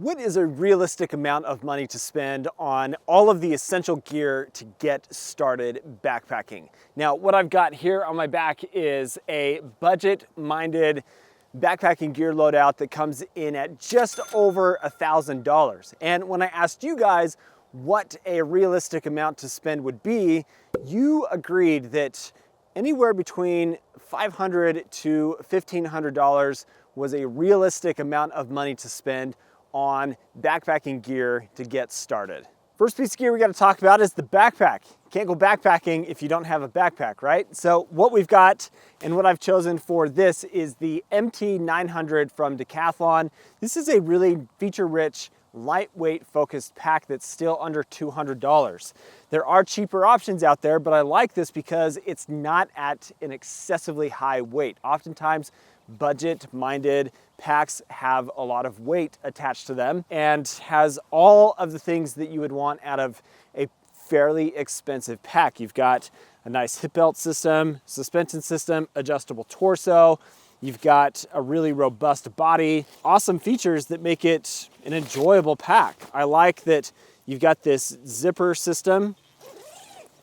What is a realistic amount of money to spend on all of the essential gear to get started backpacking? Now, what I've got here on my back is a budget-minded backpacking gear loadout that comes in at just over $1,000. And when I asked you guys what a realistic amount to spend would be, you agreed that anywhere between $500 to $1,500 was a realistic amount of money to spend on backpacking gear to get started. First piece of gear we got to talk about is the backpack. You can't go backpacking if you don't have a backpack, right? So what we've got and what I've chosen for this is the MT900 from Decathlon. This is a really feature-rich, lightweight focused pack that's still under $200. There are cheaper options out there, but I like this because it's not at an excessively high weight. Oftentimes, budget-minded packs have a lot of weight attached to them and has all of the things that you would want out of a fairly expensive pack. You've got a nice hip belt system, suspension system, adjustable torso. You've got a really robust body, awesome features that make it an enjoyable pack. I like that you've got this zipper system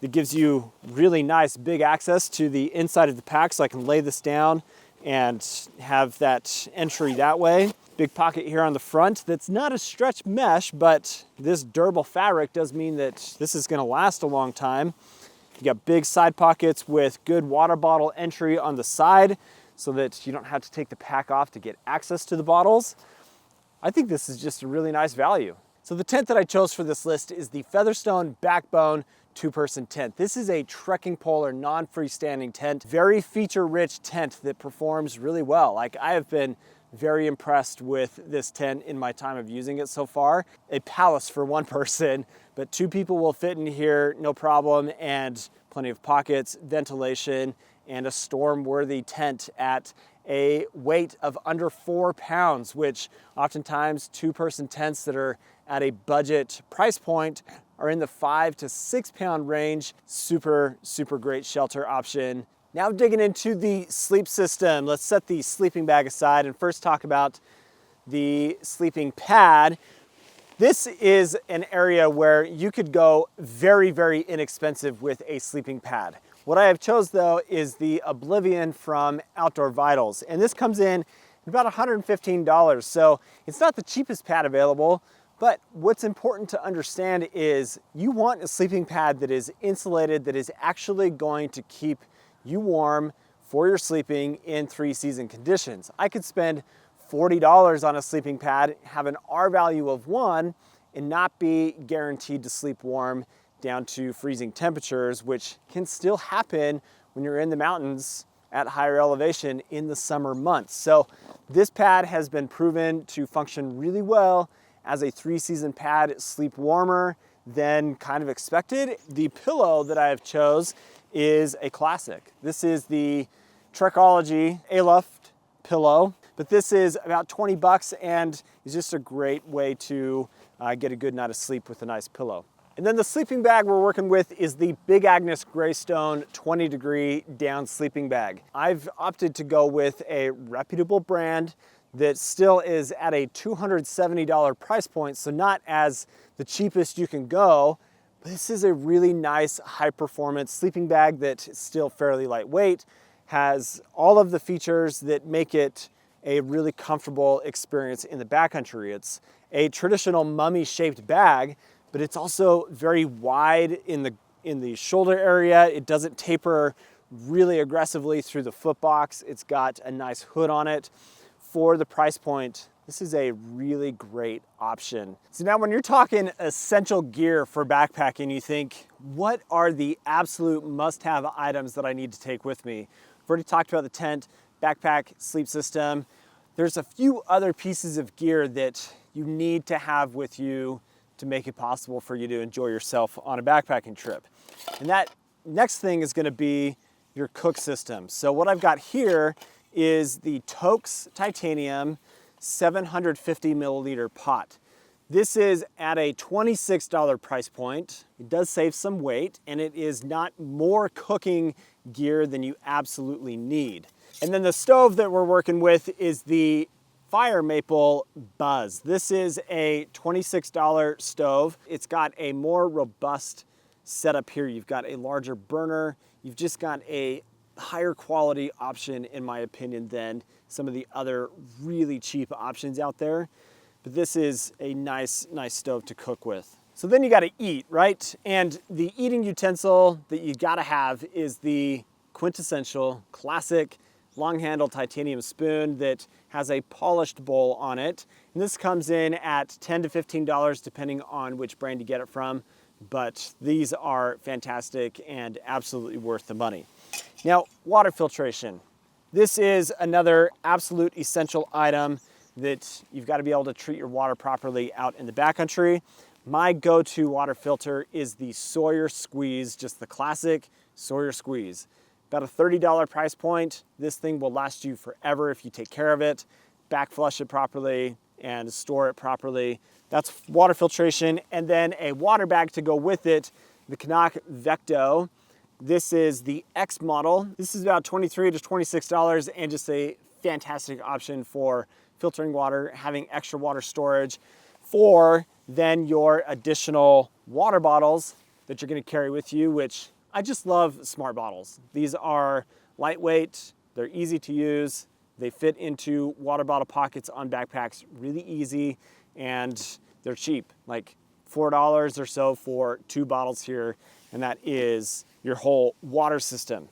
that gives you really nice big access to the inside of the pack, so I can lay this down and have that entry that way. Big pocket here on the front that's not a stretch mesh, but this durable fabric does mean that this is gonna last a long time. You got big side pockets with good water bottle entry on the side so that you don't have to take the pack off to get access to the bottles. I think this is just a really nice value. So the tent that I chose for this list is the Featherstone Backbone two-person tent. This is a trekking pole or non-freestanding tent, very feature-rich tent that performs really well. Like, I have been very impressed with this tent in my time of using it so far. A palace for one person, but two people will fit in here, no problem, and plenty of pockets, ventilation, and a storm-worthy tent at a weight of under 4 pounds, which oftentimes two-person tents that are at a budget price point are in the 5 to 6 pound range. Super, super great shelter option. Now digging into the sleep system, let's set the sleeping bag aside and first talk about the sleeping pad. This is an area where you could go very, very inexpensive with a sleeping pad. What I have chose though is the Oblivion from Outdoor Vitals, and this comes in about $115. So it's not the cheapest pad available, but what's important to understand is you want a sleeping pad that is insulated, that is actually going to keep you warm for your sleeping in 3-season conditions. I could spend $40 on a sleeping pad, have an R value of 1, and not be guaranteed to sleep warm down to freezing temperatures, which can still happen when you're in the mountains at higher elevation in the summer months. So this pad has been proven to function really well as a 3-season pad, sleep warmer than kind of expected. The pillow that I have chose is a classic. This is the Trekology Aloft pillow, but this is about 20 bucks and is just a great way to get a good night of sleep with a nice pillow. And then the sleeping bag we're working with is the Big Agnes Greystone 20-degree down sleeping bag. I've opted to go with a reputable brand that still is at a $270 price point, so not as the cheapest you can go, but this is a really nice high-performance sleeping bag that's still fairly lightweight, has all of the features that make it a really comfortable experience in the backcountry. It's a traditional mummy-shaped bag, but it's also very wide in the shoulder area. It doesn't taper really aggressively through the foot box. It's got a nice hood on it. For the price point, this is a really great option. So now when you're talking essential gear for backpacking, you think, what are the absolute must-have items that I need to take with me? I've already talked about the tent, backpack, sleep system. There's a few other pieces of gear that you need to have with you to make it possible for you to enjoy yourself on a backpacking trip. And that next thing is gonna be your cook system. So what I've got here is the Toaks Titanium 750 milliliter pot. This is at a $26 price point. It does save some weight, and it is not more cooking gear than you absolutely need. And then the stove that we're working with is the Fire Maple Buzz. This is a $26 stove. It's got a more robust setup here. You've got a larger burner. You've just got a higher quality option, in my opinion, than some of the other really cheap options out there. But this is a nice stove to cook with. So then you gotta eat, right? And the eating utensil that you gotta have is the quintessential classic long handle titanium spoon that has a polished bowl on it. And this comes in at $10 to $15 depending on which brand you get it from, but these are fantastic and absolutely worth the money. Now, water filtration. This is another absolute essential item that you've got to be able to treat your water properly out in the backcountry. My go-to water filter is the Sawyer Squeeze, just the classic Sawyer Squeeze. About a $30 price point. This thing will last you forever if you take care of it, back flush it properly, and store it properly. That's water filtration. And then a water bag to go with it, the Canuck Vecto. This is the X model. This is about $23 to $26 and just a fantastic option for filtering water, having extra water storage for then your additional water bottles that you're gonna carry with you, which I just love smart bottles. These are lightweight, they're easy to use, they fit into water bottle pockets on backpacks really easy, and they're cheap, like $4 or so for 2 bottles here, and that is your whole water system.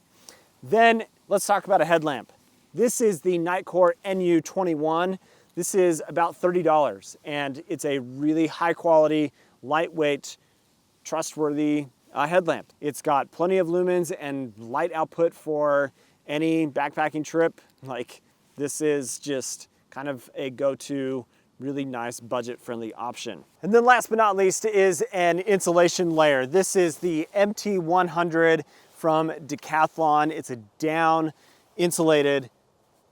Then let's talk about a headlamp. This is the Nightcore NU21. This is about $30, and it's a really high quality, lightweight, trustworthy headlamp. It's got plenty of lumens and light output for any backpacking trip. Like, this is just kind of a go-to, really nice budget-friendly option. And then last but not least is an insulation layer. This is the MT100 from Decathlon. It's a down insulated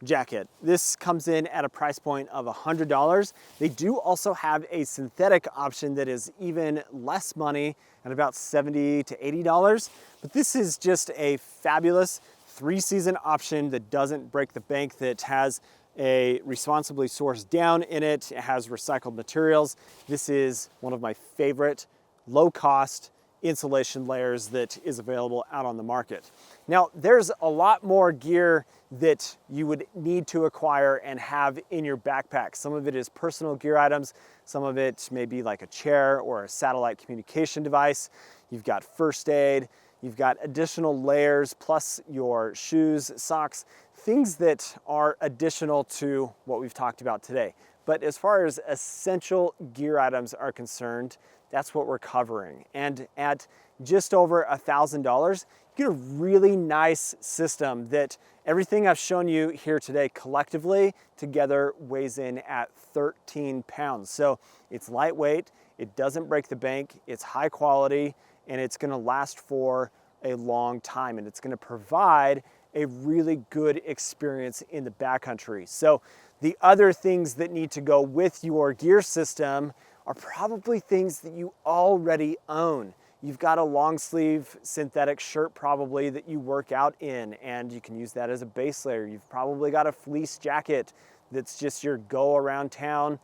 jacket. This comes in at a price point of $100. They do also have a synthetic option that is even less money at about $70 to $80. But this is just a fabulous 3-season option that doesn't break the bank, that has a responsibly sourced down in it. It has recycled materials. This is one of my favorite low-cost insulation layers that is available out on the market. Now, there's a lot more gear that you would need to acquire and have in your backpack. Some of it is personal gear items. Some of it may be like a chair or a satellite communication device. You've got first aid. You've got additional layers, plus your shoes, socks, things that are additional to what we've talked about today. But as far as essential gear items are concerned, that's what we're covering. And at just over $1,000, you get a really nice system that everything I've shown you here today collectively together weighs in at 13 pounds. So it's lightweight, it doesn't break the bank, it's high quality, and it's gonna last for a long time, and it's gonna provide a really good experience in the backcountry. So the other things that need to go with your gear system are probably things that you already own. You've got a long sleeve synthetic shirt probably that you work out in, and you can use that as a base layer. You've probably got a fleece jacket that's just your go around town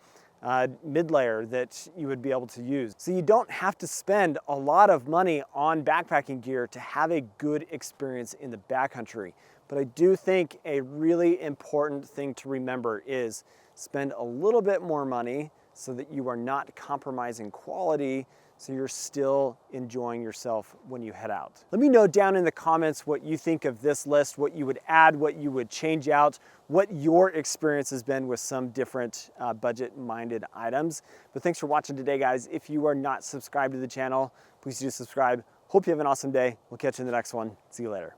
mid layer that you would be able to use. So you don't have to spend a lot of money on backpacking gear to have a good experience in the backcountry. But I do think a really important thing to remember is spend a little bit more money so that you are not compromising quality, so you're still enjoying yourself when you head out. Let me know down in the comments what you think of this list, what you would add, what you would change out, what your experience has been with some different budget-minded items. But thanks for watching today, guys. If you are not subscribed to the channel, please do subscribe. Hope you have an awesome day. We'll catch you in the next one. See you later.